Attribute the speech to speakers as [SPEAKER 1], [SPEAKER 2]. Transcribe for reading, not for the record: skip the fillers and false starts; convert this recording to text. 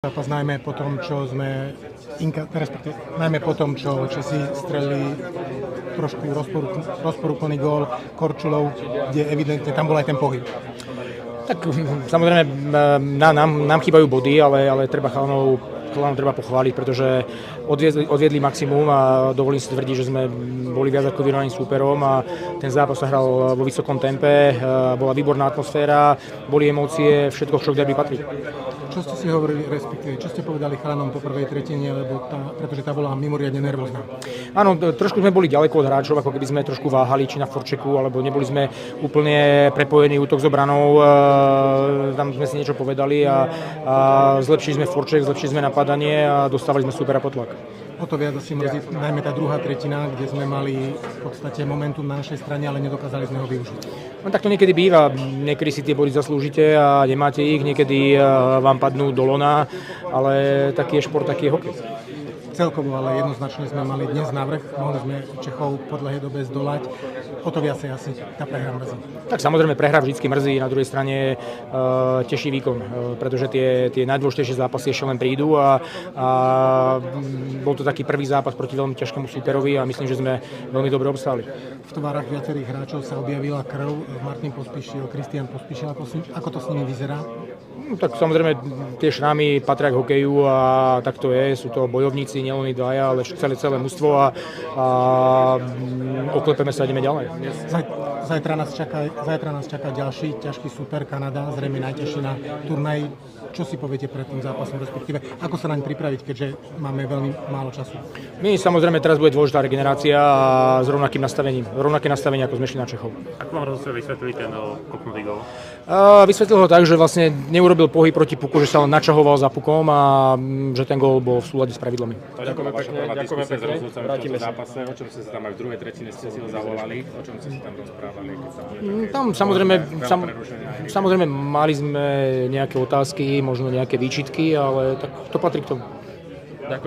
[SPEAKER 1] Zápas najmä po tom, čo sme najmä po tom, čo Česi strelili trošku rozporúplný gól Korčulov, kde evidentne tam bol aj ten pohyb.
[SPEAKER 2] Tak samozrejme nám chýbajú body, ale treba chalanov treba pochváliť, pretože odviedli maximum a dovolím si tvrdiť, že sme boli viac ako vyrovnaným súperom a ten zápas sa hral vo vysokom tempe, bola výborná atmosféra, boli emócie, všetko, čo k derby patrí.
[SPEAKER 1] Čo ste si hovorili, respektíve, čo ste povedali chalanom po prvej tretine, pretože tá bola mimoriadne nervózna?
[SPEAKER 2] Áno, trošku sme boli ďaleko od hráčov, ako keby sme trošku váhali, či na forčeku, alebo neboli sme úplne prepojení útok s obranou. Tam sme si niečo povedali a zlepšili sme forček, zlepšili sme napadanie a dostávali sme supera pod tlak.
[SPEAKER 1] O to viac asi mrzí najmä tá druhá tretina, kde sme mali v podstate momentum na našej strane, ale nedokázali sme ho využiť.
[SPEAKER 2] No tak to niekedy býva, niekedy si tie body zaslúžite a nemáte ich, niekedy vám padnú do lona, ale taký je šport, taký je hokej.
[SPEAKER 1] Celkovo, ale jednoznačne sme mali dnes navrch, mohli sme Čechov po dlhej dobe zdolať, o to viacej asi tá prehra mrzí.
[SPEAKER 2] Tak samozrejme prehra vždycky mrzí, na druhej strane teší výkon, pretože tie najdôležitejšie zápasy ešte len prídu a bol to taký prvý zápas proti veľmi ťažkému súperovi a myslím, že sme veľmi dobre obstáli.
[SPEAKER 1] V tvárach viacerých hráčov sa objavila krv, Martin Pospíšil, Kristián Pospíšil, ako to s nimi vyzerá?
[SPEAKER 2] No, tak samozrejme tie šrámy patria k hokeju a tak to je, sú to bojovníci, nielen dvaja, ale celé mužstvo a oklepeme sa a ideme ďalej.
[SPEAKER 1] Zajtra nás čaká ďalší ťažký súper, Kanada, zrejme najťažší na turnaji. Čo si poviete pred tým zápasom, respektíve ako sa naň pripraviť, keďže máme veľmi málo času?
[SPEAKER 2] My samozrejme teraz bude dôležitá regenerácia a s rovnakým nastavením. Rovnaké nastavenie, ako sme šli na Čechov.
[SPEAKER 3] Ako vám rozhodca vysvetlili ten kopnutý gól?
[SPEAKER 2] Vysvetlil ho tak, že vlastne neurobil pohyb proti puku, že sa len načahoval za pukom a že ten gól bol v súlade s pravidlami.
[SPEAKER 3] Ďakujeme pekne. Vrátime sa. Zápase, o čom ste sa tam aj v druhej tretine ste si ho zavolali, o čom ste si tam rozprávali, keď sa
[SPEAKER 2] tam samozrejme mali sme nejaké otázky, možno nejaké výčitky, ale tak to patrí k tomu.